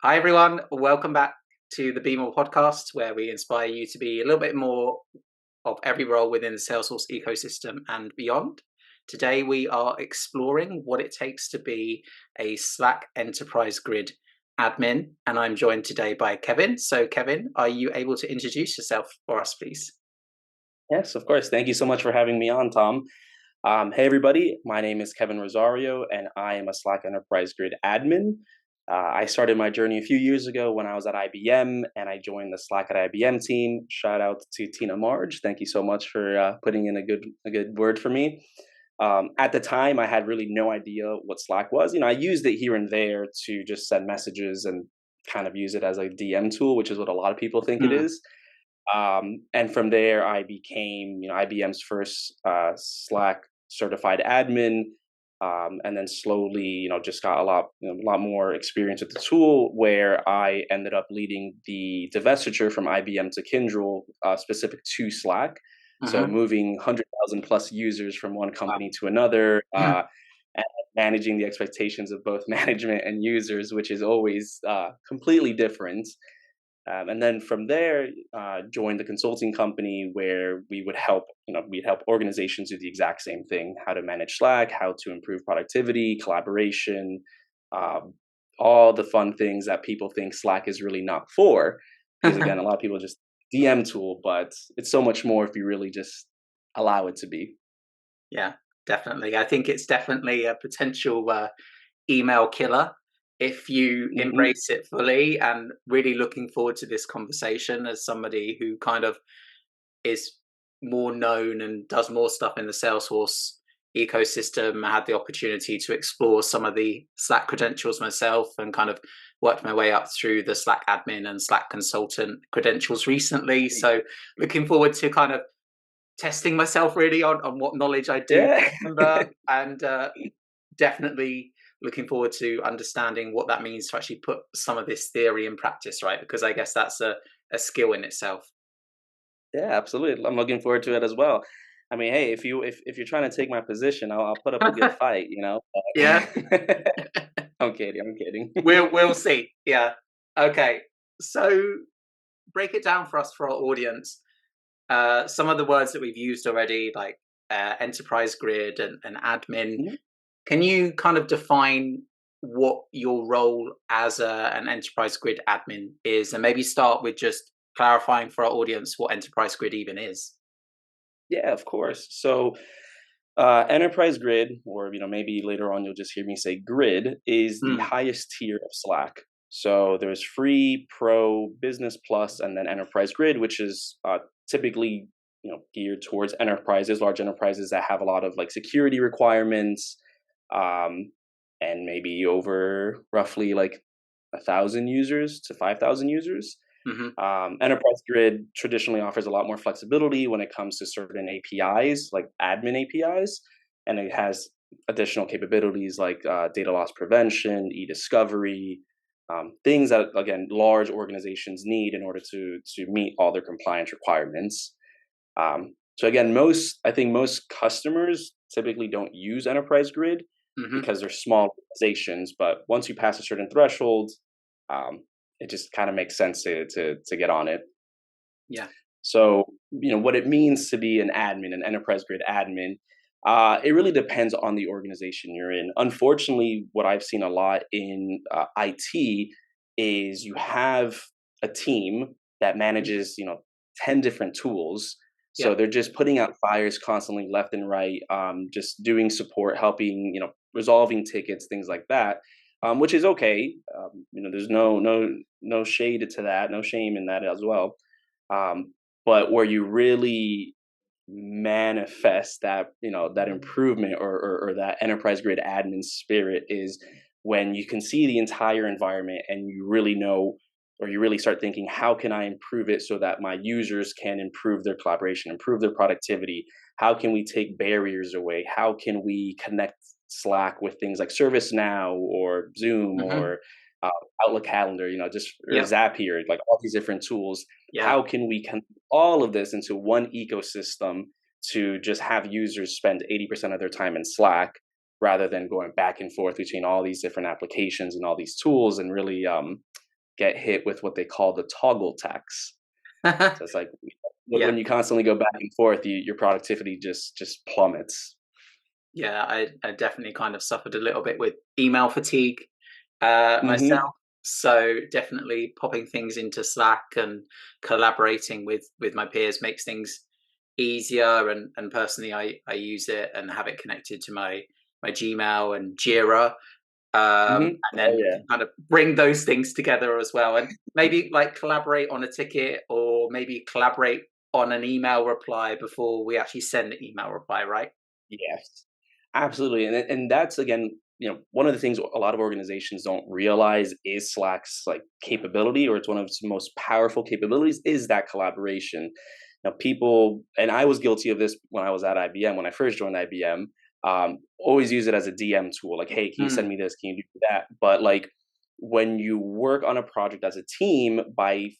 Hi, everyone. Welcome back to the Be More podcast, where we inspire you to be a little bit more of every role within the Salesforce ecosystem and beyond. Today, we are exploring what it takes to be a Slack Enterprise Grid admin, and I'm joined today by Kevin. So, Kevin, are you able to introduce yourself for us, please? Yes, of course. Thank you so much for having me on, Tom. Hey, everybody. My name is Kevin Rosario, and I am a Slack Enterprise Grid admin. I started my journey a few years ago when I was at IBM, and I joined the Slack at IBM team. Shout out to Tina Marge. Thank you so much for putting in a good word for me. At the time, I had really no idea what Slack was. I used it here and there to just send messages and kind of use it as a DM tool, which is what a lot of people think it Mm. is. And from there, I became, IBM's first Slack certified admin, and then slowly, just got a lot more experience with the tool. Where I ended up leading the divestiture from IBM to Kyndryl, specific to Slack. So Hmm. moving 100,000 plus users from one Wow. company to another, and managing the expectations of both management and users, which is always completely different. And then from there, joined the consulting company where we'd help organizations do the exact same thing: how to manage Slack, how to improve productivity, collaboration, um, all the fun things that people think Slack is really not for. Because again, a lot of people just DM tool, but it's so much more if you really just allow it to be. Yeah, definitely. I think it's definitely a potential email killer if you Hmm. embrace it fully, and really looking forward to this conversation as somebody who kind of is more known and does more stuff in the Salesforce ecosystem. I had the opportunity to explore some of the Slack credentials myself and kind of worked my way up through the Slack admin and Slack consultant credentials recently. So looking forward to kind of testing myself really on what knowledge I do Yeah. remember, and definitely looking forward to understanding what that means to actually put some of this theory in practice, right? Because I guess that's a skill in itself. Yeah, absolutely. I'm looking forward to it as well. I mean, hey, if you're trying to take my position, I'll put up a good fight, you know. Yeah, But I'm kidding. I'm kidding. we'll see. Yeah. Okay. So break it down for us for our audience. Some of the words that we've used already, like enterprise grid and admin. Mhm. Can you kind of define what your role as an enterprise grid admin is, and maybe start with just clarifying for our audience what enterprise grid even is? Yeah, of course. So, enterprise grid, or maybe later on you'll just hear me say grid, is the Mm, highest tier of Slack. So there's free, pro, business plus, and then enterprise grid, which is typically geared towards enterprises, large enterprises that have a lot of like security requirements, um, and maybe over roughly like 1,000 users to 5,000 users. hmm. Enterprise Grid traditionally offers a lot more flexibility when it comes to certain APIs, like admin APIs, and it has additional capabilities like data loss prevention, e-discovery, things that again large organizations need in order to meet all their compliance requirements. So again, I think most customers typically don't use Enterprise Grid Hmm. because they're small organizations, but once you pass a certain threshold, um, it just kind of makes sense to get on it. Yeah. So, what it means to be an admin, an enterprise grade admin, it really depends on the organization you're in. Unfortunately, what I've seen a lot in IT is you have a team that Mhm. manages, 10 different tools. Yeah. So they're just putting out fires constantly, left and right, just doing support, helping, resolving tickets, things like that, which is okay. There's no shade to that, no shame in that as well. Um, but where you really manifest that improvement or that enterprise grade admin spirit is when you can see the entire environment and you really know, or you really start thinking, how can I improve it so that my users can improve their collaboration, improve their productivity? How can we take barriers away? How can we connect Slack with things like ServiceNow or Zoom Hmm. or uh, Outlook Calendar, just or Yep. Zapier, like all these different tools? Yeah. How can we connect all of this into one ecosystem to just have users spend 80% of their time in Slack rather than going back and forth between all these different applications and all these tools and really get hit with what they call the toggle tax. So it's like Yeah, when you constantly go back and forth, your productivity just plummets. yeah, I definitely kind of suffered a little bit with email fatigue Hmm. myself. So definitely popping things into Slack and collaborating with my peers makes things easier. And personally, I use it and have it connected to my Gmail and Jira, Hmm. and Oh then yeah. can kind of bring those things together as well, and maybe like collaborate on a ticket, or maybe collaborate on an email reply before we actually send the email reply, right? Yes, absolutely, and that's again, one of the things a lot of organizations don't realize is Slack's like capability, or it's one of its most powerful capabilities, is that collaboration. Now, people, and I was guilty of this when I was at IBM. When I first joined IBM, always use it as a DM tool. Like, hey, can you send Mm, me this? Can you do that? But like, when you work on a project as a team, by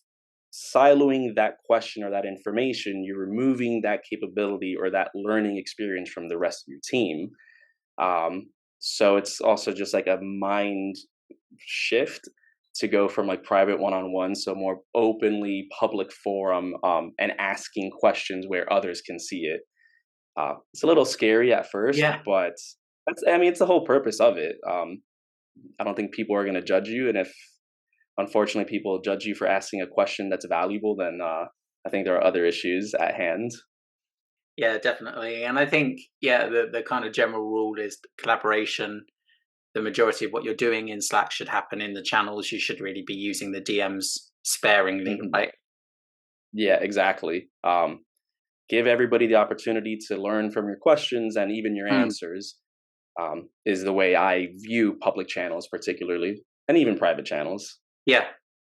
siloing that question or that information, you're removing that capability or that learning experience from the rest of your team. Um, so it's also just like a mind shift to go from like private one-on-one, so more openly public forum, and asking questions where others can see it. It's a little scary at first, yeah. but I mean, it's the whole purpose of it. I don't think people are going to judge you, and if unfortunately people judge you for asking a question that's valuable, then I think there are other issues at hand. Yeah, definitely. And I think, yeah, the kind of general rule is collaboration. The majority of what you're doing in Slack should happen in the channels. You should really be using the DMs sparingly, Mhm. right? Yeah, exactly. Give everybody the opportunity to learn from your questions and even your Mm, answers, is the way I view public channels, particularly, and even private channels. yeah,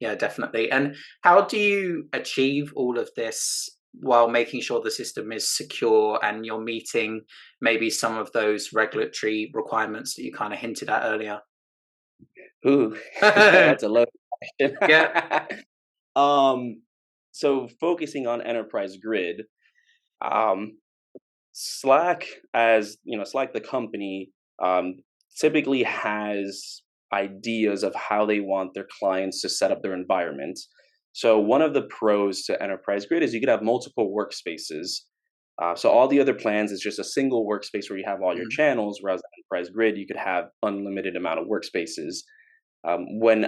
yeah, definitely. And how do you achieve all of this while making sure the system is secure and you're meeting maybe some of those regulatory requirements that you kind of hinted at earlier? Ooh, that's a loaded question. Yeah. um, so focusing on enterprise grid, um, Slack, as Slack the company, um, typically has ideas of how they want their clients to set up their environment. So one of the pros to Enterprise Grid is you could have multiple workspaces. So all the other plans is just a single workspace where you have all your Mm, channels, whereas Enterprise Grid you could have unlimited amount of workspaces. When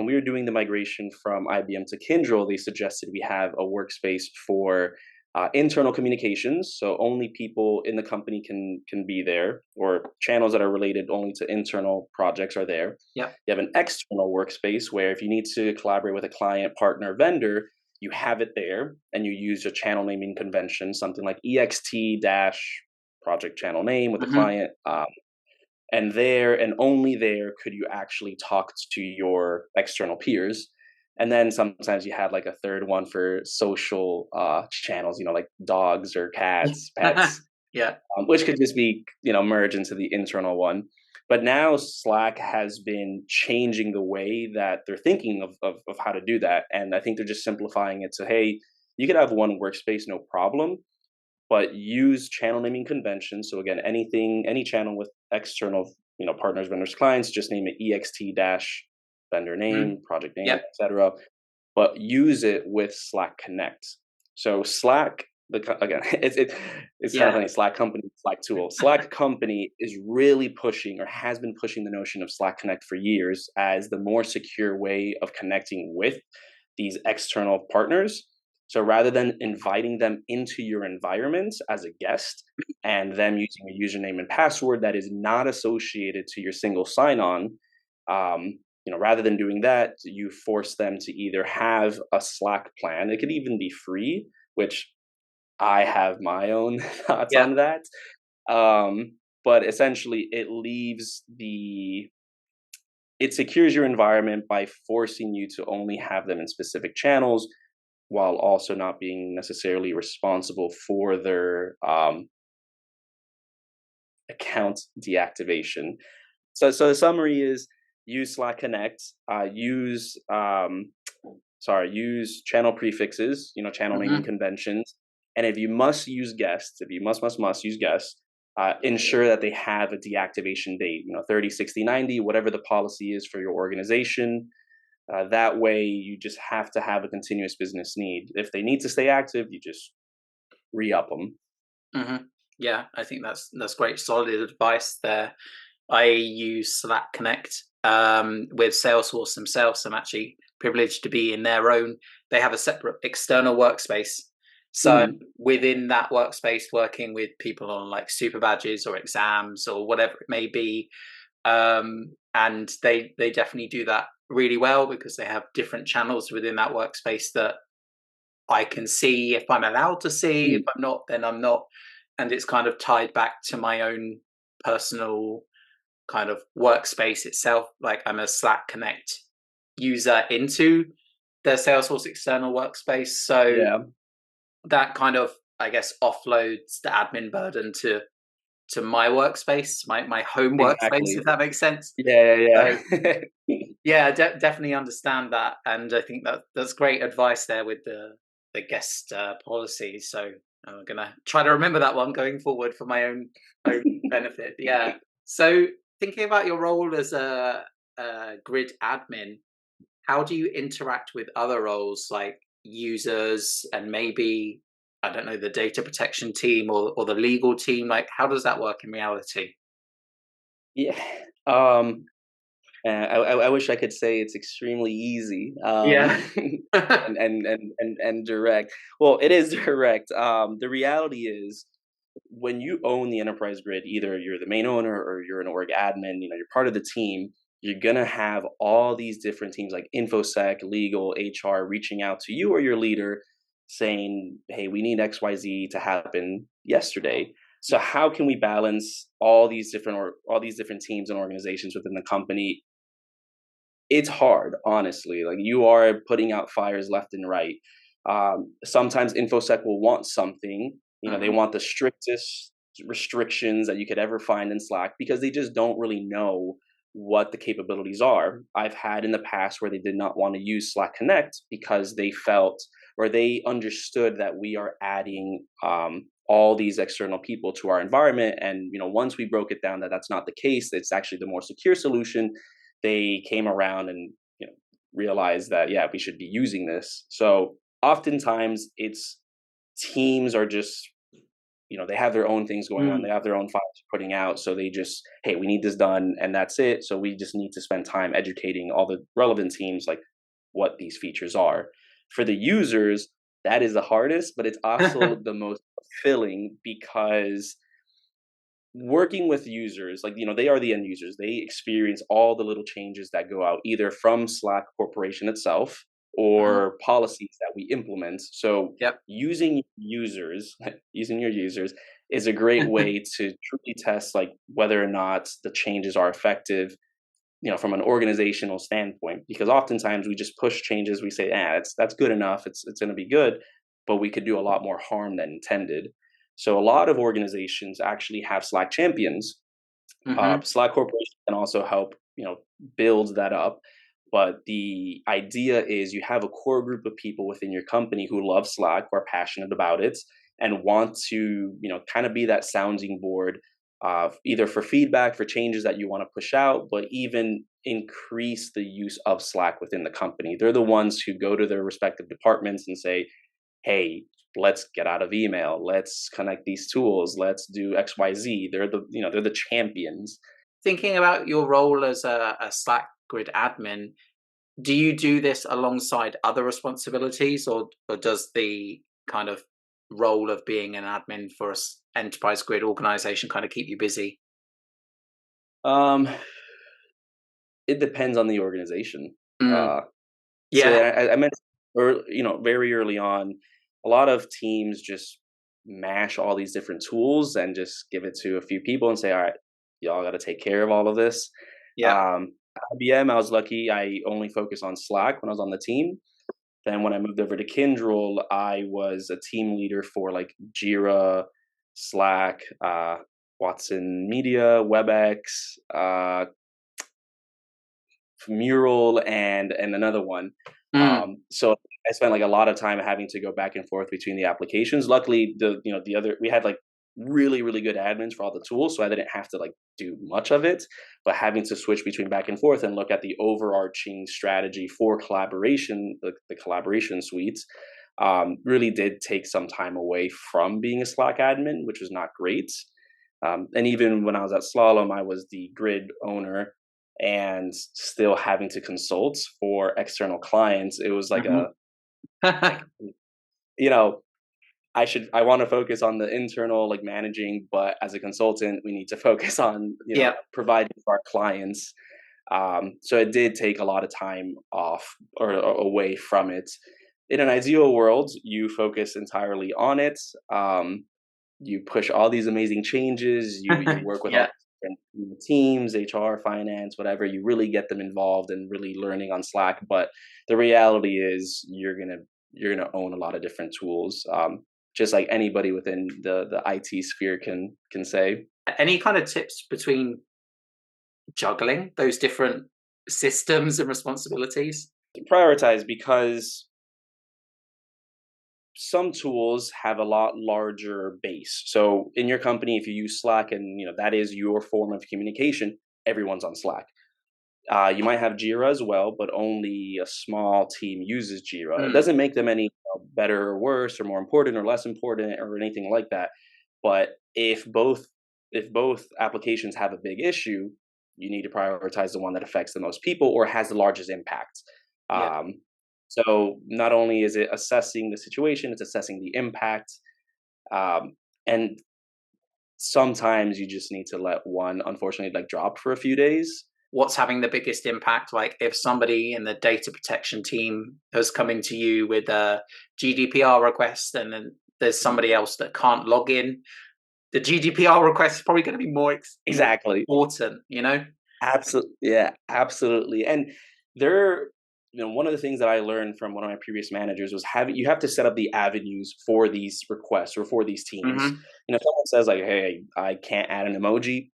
we were doing the migration from IBM to Kyndryl, they suggested we have a workspace for internal communications, so only people in the company can be there, or channels that are related only to internal projects are there. yeah. You have an external workspace where if you need to collaborate with a client, partner, vendor, you have it there, and you use a channel naming convention, something like ext dash project channel name with the Hmm. client. And there and only there could you actually talk to your external peers. And then sometimes you had like a third one for social channels, like dogs or cats, pets, Yeah. which could just be merge into the internal one. But now Slack has been changing the way that they're thinking of how to do that, and I think they're just simplifying it to, hey, you could have one workspace, no problem, but use channel naming conventions. So again, any channel with external, partners, vendors, clients, just name it ext dash vendor Mm, name, project name, yeah. etc. But use it with Slack Connect. So Slack, again, it's kind of Yeah. funny. Slack company, Slack tool. Slack company is really pushing, or has been pushing, the notion of Slack Connect for years as the more secure way of connecting with these external partners. So rather than inviting them into your environment as a guest and them using a username and password that is not associated to your single sign-on, rather than doing that, you force them to either have a Slack plan. It could even be free, which I have my own thoughts Yeah. on that. But essentially, it secures your environment by forcing you to only have them in specific channels, while also not being necessarily responsible for their account deactivation. So the summary is: use Slack Connect, use channel prefixes, channel naming Hmm. conventions, and if you must use guests, if you must use guests, ensure that they have a deactivation date, 30, 60, 90, whatever the policy is for your organization. That way, you just have to have a continuous business need. If they need to stay active, you just re up them. Hmm. Yeah, I think that's great, solid advice there. I use Slack Connect with Salesforce themselves. I'm actually privileged to be in their own. They have a separate external workspace. So Mm, within that workspace, working with people on like super badges or exams or whatever it may be, and they definitely do that really well because they have different channels within that workspace that I can see if I'm allowed to see. If mm, I'm not, then I'm not, and it's kind of tied back to my own personal kind of workspace itself. Like I'm a Slack Connect user into the Salesforce external workspace. So yeah, that kind of, I guess, offloads the admin burden to my workspace, my home workspace, exactly. if that makes sense. Yeah, So yeah, yeah. yeah, definitely understand that, and I think that's great advice there with the guest policy. So I'm gonna try to remember that one going forward for my own benefit. Yeah. So thinking about your role as a grid admin, how do you interact with other roles like users and maybe I don't know the data protection team or the legal team? Like, how does that work in reality? Yeah. Um, I wish I could say it's extremely easy, Yeah. and direct. Well, it is direct. The reality is, when you own the enterprise grid, either you're the main owner or you're an org admin, you're part of the team. You're gonna have all these different teams like infosec, legal, HR reaching out to you or your leader saying, "Hey, we need XYZ to happen yesterday." So how can we balance all these different teams and organizations within the company? It's hard, honestly. Like, you are putting out fires left and right. Sometimes infosec will want something, they Mhm. want the strictest restrictions that you could ever find in Slack because they just don't really know what the capabilities are. I've had in the past where they did not want to use Slack Connect because they felt or they understood that we are adding all these external people to our environment. And once we broke it down that that's not the case, it's actually the more secure solution. They came around and realized that, yeah, we should be using this. So oftentimes it's teams are just, they have their own things going on, they Mm. have their own files putting out, so they just, hey, we need this done and that's it. So we just need to spend time educating all the relevant teams like what these features are. For the users, that is the hardest, but it's also the most fulfilling because working with users, like, they are the end users. They experience all the little changes that go out either from Slack Corporation itself Mhm. or policies that we implement. So Yep. using users, using your users is a great way to truly test like whether or not the changes are effective, from an organizational standpoint. Because oftentimes we just push changes, we say, that's good enough, it's going to be good, but we could do a lot more harm than intended. So a lot of organizations actually have Slack champions. Mhm. Slack Corporation can also help, build that up. But the idea is you have a core group of people within your company who love Slack, who are passionate about it, and want to, kind of be that sounding board, either for feedback, for changes that you want to push out, but even increase the use of Slack within the company. They're the ones who go to their respective departments and say, hey, let's get out of email, let's connect these tools, let's do XYZ. They're the champions. Thinking about your role as a Slack grid admin, do you do this alongside other responsibilities, or does the kind of role of being an admin for enterprise grid organization kind of keep you busy? Um, it depends on the organization. Mm. Uh, so Yeah. I mentioned, very early on, a lot of teams just mash all these different tools and just give it to a few people and say, all right, y'all got to take care of all of this. Yeah. Um, IBM, I was lucky. I only focused on Slack when I was on the team. Then when I moved over to Kyndryl, I was a team leader for like Jira, Slack, Watson Media, WebEx, Mural, and another one. Mm. So I spent like a lot of time having to go back and forth between the applications. Luckily, the other we had like really, really good admins for all the tools, so I didn't have to like do much of it. But having to switch between back and forth and look at the overarching strategy for collaboration, the collaboration suites, really did take some time away from being a Slack admin, which was not great. And even when I was at Slalom, I was the grid owner and still having to consult for external clients. It was like Hmm. a like you know I want to focus on the internal like managing, but as a consultant, we need to focus on Yeah. providing for our clients. So it did take a lot of time off or away from it. In an ideal world, you focus entirely on it. You push all these amazing changes. You work with all Yeah. the different teams, HR, finance, whatever. You really get them involved and really learning on Slack. But the reality is, you're gonna own a lot of different tools. Just like anybody within the IT sphere can say. Any kind of tips between juggling those different systems and responsibilities? Prioritize because some tools have a lot larger base. So in your company, if you use Slack and that is your form of communication, everyone's on Slack. You might have Jira as well, but only a small team uses Jira. It Mm, doesn't make them any better or worse or more important or less important or anything like that. But if both applications have a big issue, you need to prioritize the one that affects the most people or has the largest impact. yeah. Um, so not only is it assessing the situation, it's assessing the impact. Um, and sometimes you just need to let one, unfortunately, like drop for a few days. What's having the biggest impact? Like if somebody in the data protection team has come into you with a GDPR request and then there's somebody else that can't log in, the GDPR request is probably going to be more Exactly. important, you know? Absolutely. Yeah, absolutely. And there, one of the things that I learned from one of my previous managers was having you have to set up the avenues for these requests or for these teams. Hmm. If someone says like, "Hey, I can't add an emoji,"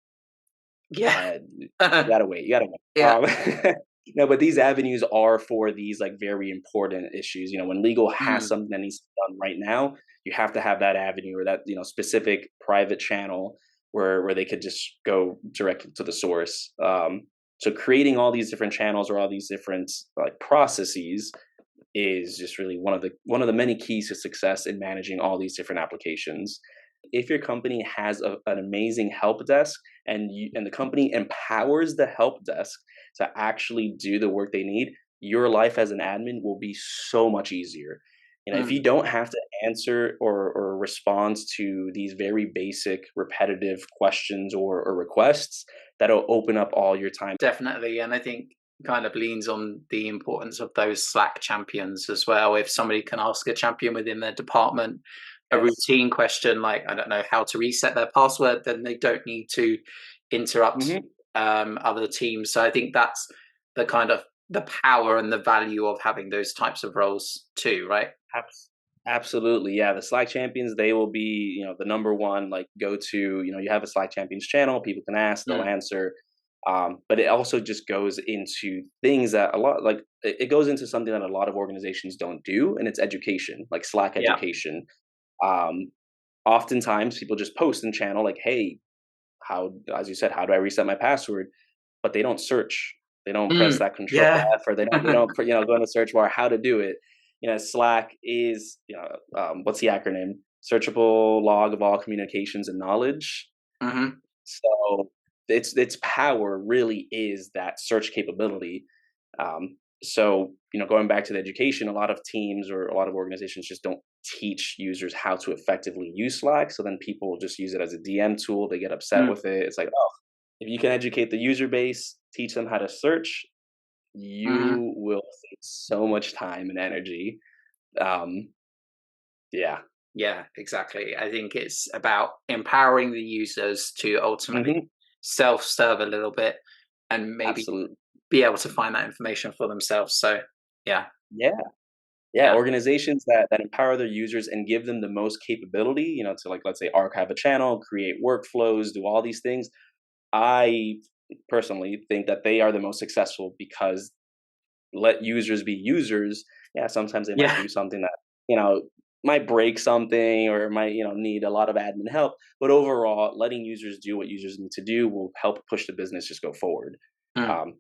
Yeah. you gotta wait. You gotta wait. Yeah. No, but these avenues are for these like very important issues. When legal has Mm, something that needs to be done right now, you have to have that avenue or that specific private channel where they could just go directly to the source. So creating all these different channels or all these different like processes is just really one of the many keys to success in managing all these different applications. If your company has an amazing help desk and the company empowers the help desk to actually do the work they need, your life as an admin will be so much easier. If you mm. don't have to answer or respond to these very basic repetitive questions or requests, that'll open up all your time. Definitely. And I think kind of leans on the importance of those Slack champions as well. If somebody can ask a champion within their department a Yes. routine question like, I don't know, how to reset their password, then they don't need to interrupt Hmm. other teams. So I think that's the kind of the power and the value of having those types of roles too, right? Absolutely, yeah. The Slack champions, they will be, the number one like go to. You have a Slack champions channel. People can ask, they'll Mm, answer. But it also just goes into things that a lot like it goes into something that a lot of organizations don't do, and it's education, like Slack yeah. education. Um, Oftentimes, people just post in channel like, "Hey, how, as you said, how do I reset my password?" But they don't search. They don't press Mm, that control yeah. F, or they don't go in the search bar how to do it. Slack is what's the acronym? Searchable log of all communications and knowledge. Hmm. So its power really is that search capability. So going back to the education, a lot of teams or a lot of organizations just don't teach users how to effectively use Slack. So then people just use it as a DM tool. They get upset Mm, with it. It's like, oh, if you can educate the user base, teach them how to search, mhm. you will save so much time and energy. Um, yeah. Yeah, exactly. I think it's about empowering the users to ultimately Hmm. self-serve a little bit and maybe Absolutely. be able to find that information for themselves. So, yeah, Yeah. Yeah, yeah. organizations that empower their users and give them the most capability, to like let's say archive a channel, create workflows, do all these things. I personally think that they are the most successful because let users be users. Yeah, sometimes they might Yeah. do something that you know might break something or might need a lot of admin help, but overall letting users do what users need to do will help push the business just go forward. Mm. um,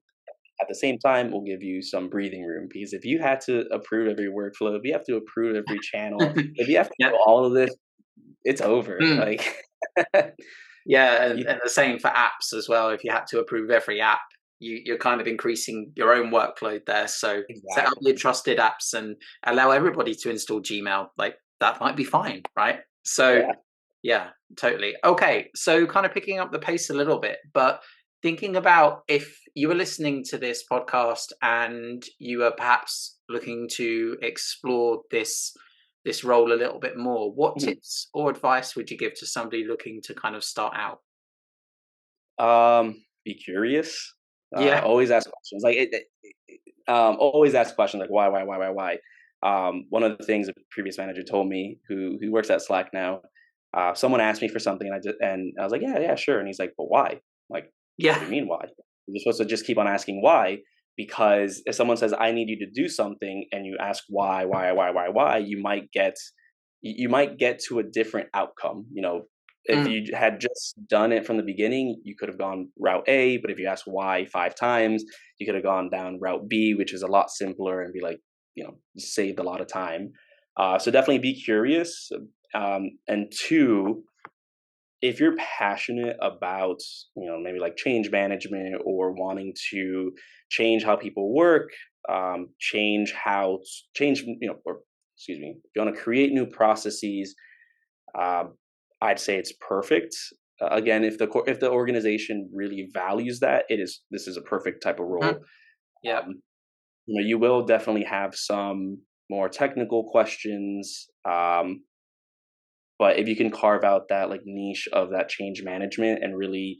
at the same time, we'll give you some breathing room because if you had to approve every workflow, if you have to approve every channel, if you have to Yeah. do all of this, it's over. Mm. Like, Yeah, you, and the same for apps as well. If you had to approve every app, you're kind of increasing your own workload there. So set up exactly. your trusted apps and allow everybody to install Gmail. Like that might be fine, right? So Yeah. yeah, totally. Okay, so kind of picking up the pace a little bit, but thinking about if you were listening to this podcast and you were perhaps looking to explore this role a little bit more, what Mhm. tips or advice would you give to somebody looking to kind of start out? Be curious. Yeah. Always ask questions. Like always ask questions like why. One of the things a previous manager told me, who works at Slack now, someone asked me for something, and I was like, yeah, sure. And he's like, but why? I'm like, what Yeah. do you mean why? You're supposed to just keep on asking why, because if someone says I need you to do something, and you ask why, you might get to a different outcome. If Mm, you had just done it from the beginning, you could have gone route A, but if you ask why 5 times, you could have gone down route B, which is a lot simpler and be like, saved a lot of time. So definitely be curious. And two, if you're passionate about, maybe like change management or wanting to change how people work, change, or excuse me, if you want to create new processes, um, I'd say it's perfect. Again, if the organization really values that, this is a perfect type of mhm. role. Yep. Um, you will definitely have some more technical questions, but if you can carve out that like niche of that change management and really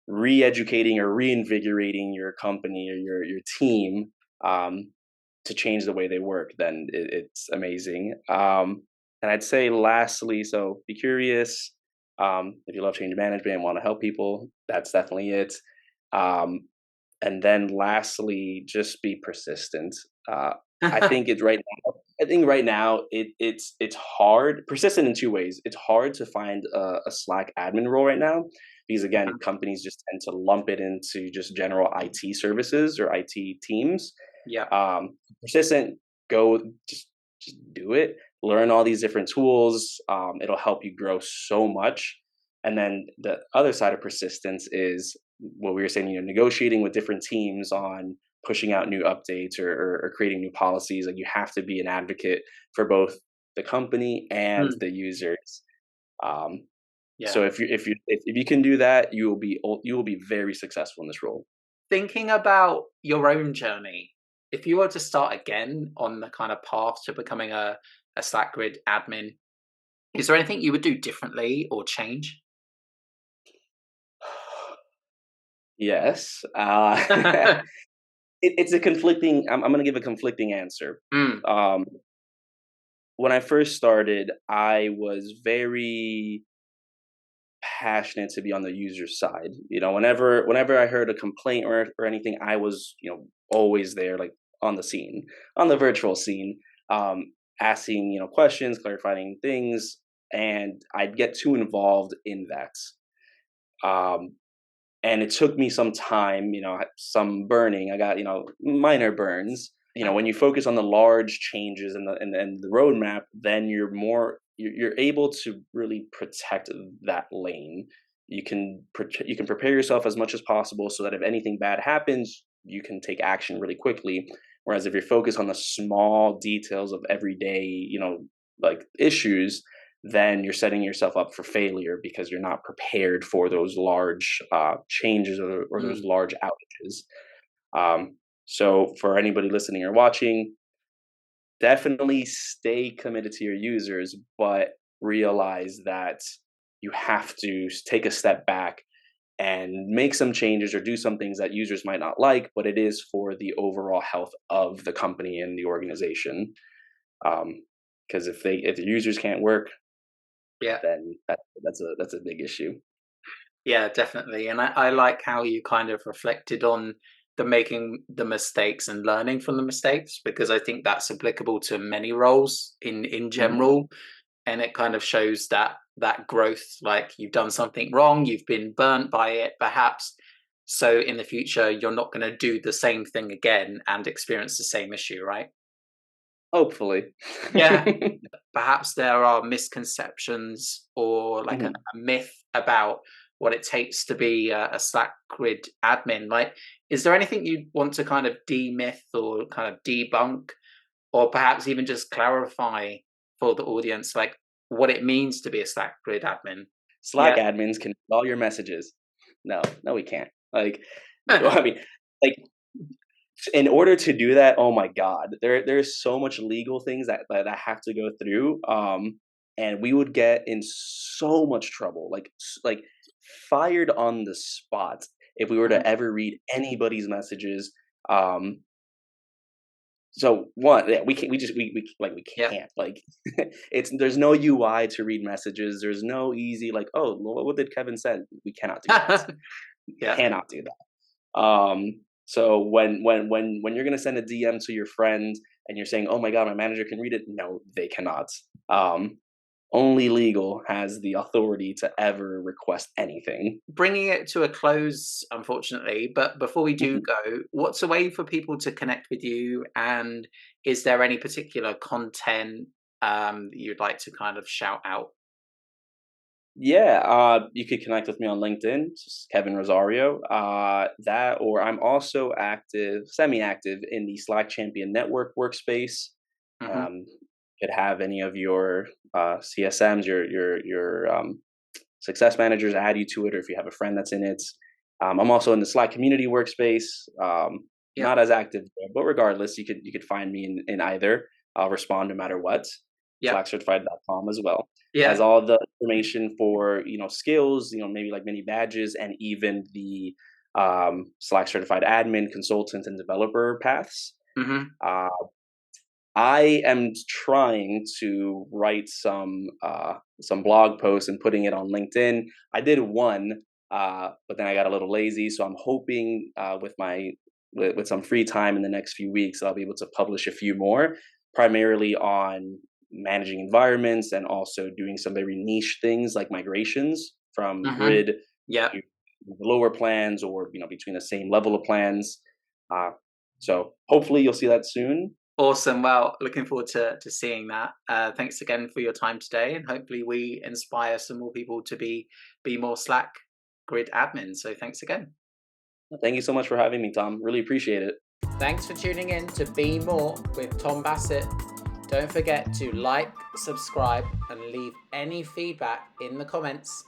re-educating or reinvigorating your company or your team, um, to change the way they work, then it's amazing. And I'd say lastly, so be curious. If you love change management and want to help people, that's definitely it. Um, and then lastly, just be persistent. Uh, I think it's right now. I think right now it's hard. Persistent in two ways. It's hard to find a Slack admin role right now because again, Mhm. companies just tend to lump it into just general IT services or IT teams. Yep. Persistent, go just do it. Learn all these different tools. It'll help you grow so much. And then the other side of persistence is what we were saying, negotiating with different teams on pushing out new updates or creating new policies. Like you have to be an advocate for both the company and Mm, the users. Um, yeah. so if you can do that, you will be very successful in this role. Thinking about your own journey, if you were to start again on the kind of path to becoming a StackGrid admin, is there anything you would do differently or change? Yes. It's a conflicting. I'm going to give a conflicting answer. Mm, Um, when I first started, I was very passionate to be on the user side. Whenever I heard a complaint or anything, I was always there, like on the scene, on the virtual scene, asking questions, clarifying things, and I'd get too involved in that. Um, and it took me some time, some burning. I got minor burns. When you focus on the large changes and the roadmap, then you're able to really protect that lane. You can prepare yourself as much as possible so that if anything bad happens, you can take action really quickly. Whereas if you're focused on the small details of everyday, like issues, then you're setting yourself up for failure because you're not prepared for those large changes or those mm. large outages. So, for anybody listening or watching, definitely stay committed to your users, but realize that you have to take a step back and make some changes or do some things that users might not like, but it is for the overall health of the company and the organization. Because if the users can't work, Yeah. then that's a big issue. Yeah, definitely. And I like how you kind of reflected on the making the mistakes and learning from the mistakes, because I think that's applicable to many roles in Mhm. general, and it kind of shows that growth. Like you've done something wrong, you've been burnt by it, perhaps. So in the future, you're not going to do the same thing again and experience the same issue, right? Hopefully. Yeah. Perhaps there are misconceptions or like Mhm. a myth about what it takes to be a Slack grid admin. Like, is there anything you'd want to kind of demyth or kind of debunk, or perhaps even just clarify for the audience, like what it means to be a Slack grid admin? Slack Yeah. admins can read all your messages. No, no, we can't. Like, I mean, like, in order to do that, oh my god, there's so much legal things that I have to go through, and we would get in so much trouble, like fired on the spot if we were Mhm. to ever read anybody's messages. Um, so one, yeah, we can't. We just we Yeah. can't. Like, it's there's no UI to read messages. There's no easy like, oh, what did Kevin said? We cannot do that. Yeah. Cannot do that. So when you're gonna send a DM to your friend and you're saying, "Oh my god, my manager can read it," no, they cannot. Um, Only legal has the authority to ever request anything. Bringing it to a close, unfortunately, but before we do Mhm. go, what's a way for people to connect with you? And is there any particular content that you'd like to kind of shout out? Yeah, you could connect with me on LinkedIn, just Kevin Rosario. That, or I'm also active, semi-active in the Slack Champion Network workspace. Hmm. Um, could have any of your CSMs, your success managers add you to it, or if you have a friend that's in it. I'm also in the Slack community workspace. Yep. Not as active there, but regardless, you could find me in either. I'll respond no matter what. Yep. Slackcertified.com as well has Yeah. all the information for skills, maybe like mini badges, and even the Slack certified admin, consultant, and developer paths. Hmm. Uh, I am trying to write some blog posts and putting it on LinkedIn. I did one, but then I got a little lazy. So I'm hoping with some free time in the next few weeks, I'll be able to publish a few more, primarily on managing environments and also doing some very niche things like migrations from Hmm. grid Yeah. to lower plans, or between the same level of plans. Uh, so hopefully you'll see that soon. Awesome. Well, looking forward to seeing that. Thanks again for your time today, and hopefully we inspire some more people to be more Slack grid admins. So thanks again. Thank you so much for having me, Tom. Really appreciate it. Thanks for tuning in to Be More with Tom Bassett. Don't forget to like, subscribe, and leave any feedback in the comments.